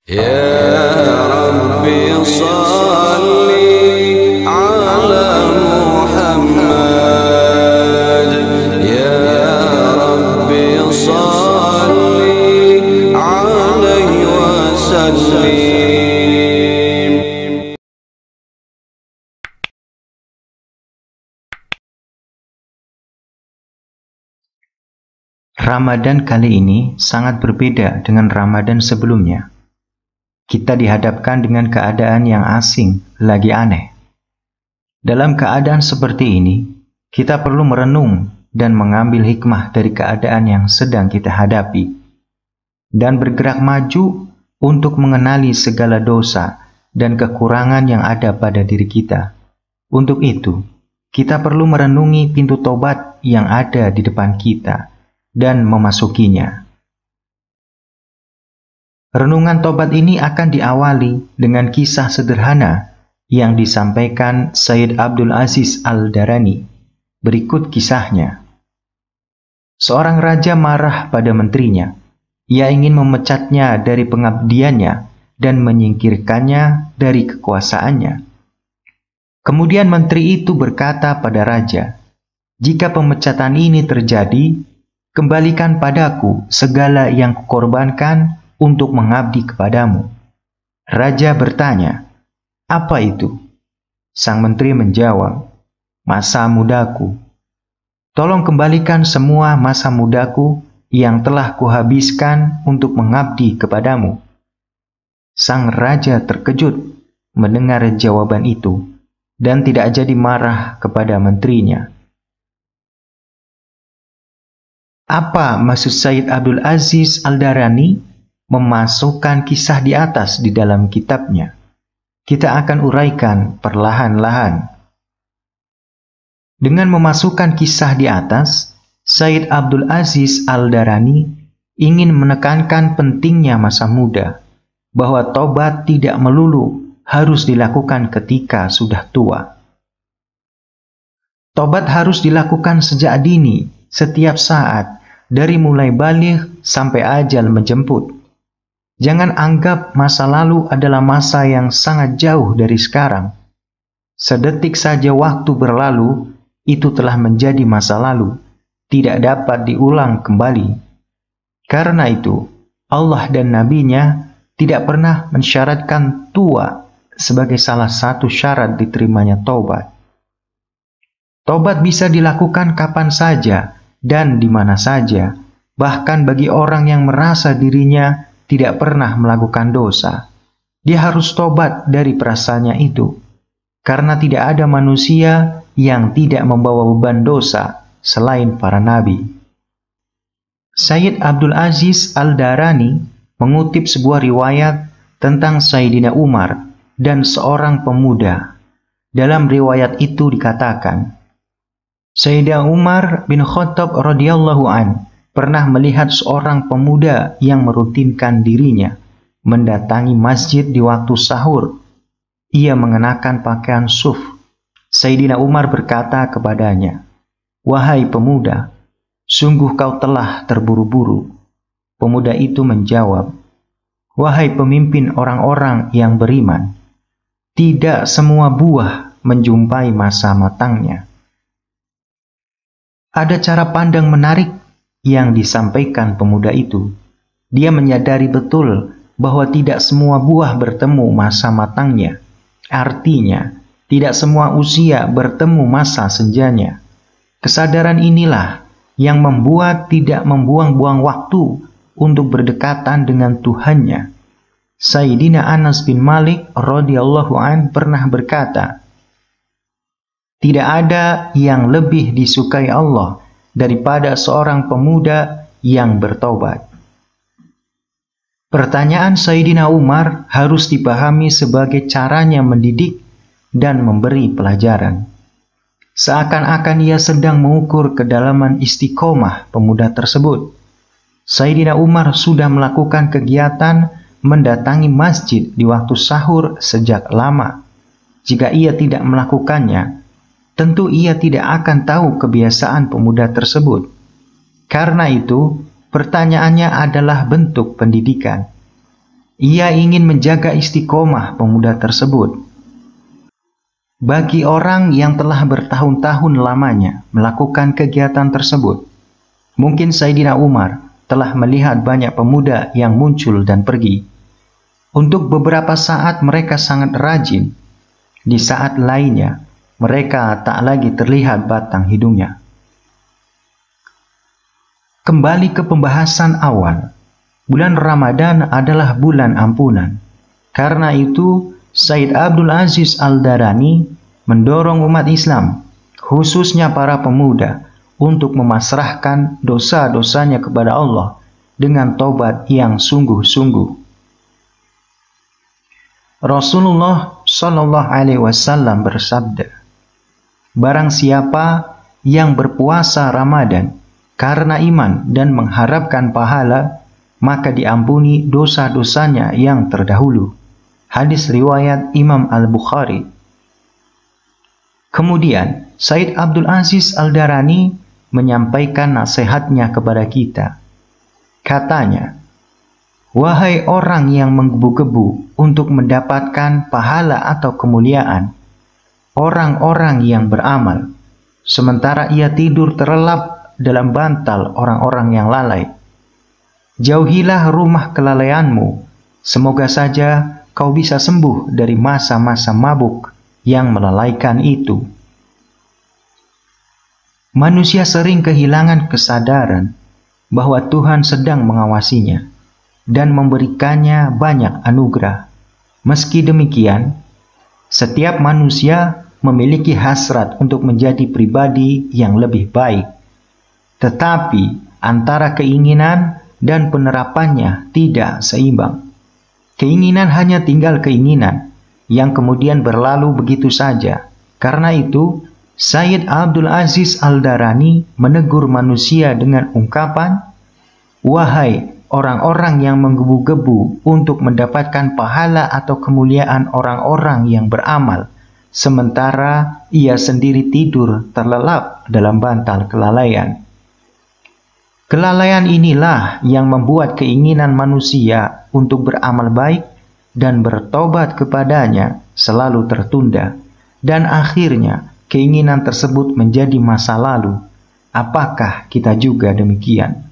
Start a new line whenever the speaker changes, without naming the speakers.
يا ربي صل على محمد يا ربي صل عليه وسلم.
Ramadan kali ini sangat berbeda dengan Ramadan sebelumnya. Kita dihadapkan dengan keadaan yang asing, lagi aneh. Dalam keadaan seperti ini, kita perlu merenung dan mengambil hikmah dari keadaan yang sedang kita hadapi, dan bergerak maju untuk mengenali segala dosa dan kekurangan yang ada pada diri kita. Untuk itu, kita perlu merenungi pintu tobat yang ada di depan kita dan memasukinya. Renungan tobat ini akan diawali dengan kisah sederhana yang disampaikan Sayyid Abdul Aziz Al-Darani. Berikut kisahnya. Seorang raja marah pada menterinya. Ia ingin memecatnya dari pengabdiannya dan menyingkirkannya dari kekuasaannya. Kemudian menteri itu berkata pada raja, "Jika pemecatan ini terjadi, kembalikan padaku segala yang kukorbankan untuk mengabdi kepadamu." Raja bertanya, "Apa itu?" Sang menteri menjawab, "Masa mudaku. Tolong kembalikan semua masa mudaku yang telah kuhabiskan untuk mengabdi kepadamu." Sang raja terkejut mendengar jawaban itu dan tidak jadi marah kepada menterinya. Apa maksud Sayyid Abdul Aziz Al-Darani memasukkan kisah di atas di dalam kitabnya? Kita akan uraikan perlahan-lahan. Dengan memasukkan kisah di atas, Sayyid Abdul Aziz Al-Darani ingin menekankan pentingnya masa muda, bahwa tobat tidak melulu harus dilakukan ketika sudah tua. Tobat harus dilakukan sejak dini, setiap saat, dari mulai baligh sampai ajal menjemput. Jangan anggap masa lalu adalah masa yang sangat jauh dari sekarang. Sedetik saja waktu berlalu, itu telah menjadi masa lalu, tidak dapat diulang kembali. Karena itu, Allah dan Nabi-Nya tidak pernah mensyaratkan tua sebagai salah satu syarat diterimanya taubat. Taubat bisa dilakukan kapan saja dan di mana saja, bahkan bagi orang yang merasa dirinya tidak pernah melakukan dosa. Dia harus tobat dari perasaannya itu, karena tidak ada manusia yang tidak membawa beban dosa selain para nabi. Sayyid Abdul Aziz Al-Darani mengutip sebuah riwayat tentang Sayyidina Umar dan seorang pemuda. Dalam riwayat itu dikatakan, Sayyidina Umar bin Khattab radhiyallahu an pernah melihat seorang pemuda yang merutinkan dirinya mendatangi masjid di waktu sahur. Ia mengenakan pakaian suf. Sayyidina Umar berkata kepadanya, "Wahai pemuda, sungguh kau telah terburu-buru." Pemuda itu menjawab, "Wahai pemimpin orang-orang yang beriman, tidak semua buah menjumpai masa matangnya." Ada cara pandang menarik yang disampaikan pemuda itu. Dia menyadari betul bahwa tidak semua buah bertemu masa matangnya. Artinya, tidak semua usia bertemu masa senjanya. Kesadaran inilah yang membuat tidak membuang-buang waktu untuk berdekatan dengan Tuhannya. Sayyidina Anas bin Malik radhiyallahu an pernah berkata, "Tidak ada yang lebih disukai Allah daripada seorang pemuda yang bertobat." Pertanyaan Sayyidina Umar harus dipahami sebagai caranya mendidik dan memberi pelajaran. Seakan-akan ia sedang mengukur kedalaman istiqomah pemuda tersebut. Sayyidina Umar sudah melakukan kegiatan mendatangi masjid di waktu sahur sejak lama. Jika ia tidak melakukannya, tentu ia tidak akan tahu kebiasaan pemuda tersebut. Karena itu, pertanyaannya adalah bentuk pendidikan. Ia ingin menjaga istiqomah pemuda tersebut. Bagi orang yang telah bertahun-tahun lamanya melakukan kegiatan tersebut, mungkin Sayyidina Umar telah melihat banyak pemuda yang muncul dan pergi. Untuk beberapa saat mereka sangat rajin, di saat lainnya mereka tak lagi terlihat batang hidungnya. Kembali ke pembahasan awal, bulan Ramadan adalah bulan ampunan. Karena itu, Sayyid Abdul Aziz Al-Darani mendorong umat Islam, khususnya para pemuda, untuk memasrahkan dosa-dosanya kepada Allah dengan tobat yang sungguh-sungguh. Rasulullah Shallallahu Alaihi Wasallam bersabda, "Barang siapa yang berpuasa Ramadan karena iman dan mengharapkan pahala, maka diampuni dosa-dosanya yang terdahulu." Hadis riwayat Imam Al-Bukhari. Kemudian Sayyid Abdul Aziz Al-Darani menyampaikan nasihatnya kepada kita. Katanya, "Wahai orang yang menggebu-gebu untuk mendapatkan pahala atau kemuliaan, orang-orang yang beramal, sementara ia tidur terlelap dalam bantal orang-orang yang lalai. Jauhilah rumah kelalaianmu, semoga saja kau bisa sembuh dari masa-masa mabuk yang melalaikan itu." Manusia sering kehilangan kesadaran bahwa Tuhan sedang mengawasinya dan memberikannya banyak anugerah. Meski demikian, setiap manusia memiliki hasrat untuk menjadi pribadi yang lebih baik. Tetapi antara keinginan dan penerapannya tidak seimbang. Keinginan hanya tinggal keinginan yang kemudian berlalu begitu saja. Karena itu, Sayyid Abdul Aziz Al-Darani menegur manusia dengan ungkapan, "Wahai orang-orang yang menggebu-gebu untuk mendapatkan pahala atau kemuliaan orang-orang yang beramal, sementara ia sendiri tidur terlelap dalam bantal kelalaian." Kelalaian inilah yang membuat keinginan manusia untuk beramal baik dan bertobat kepadanya selalu tertunda, dan akhirnya keinginan tersebut menjadi masa lalu. Apakah kita juga demikian?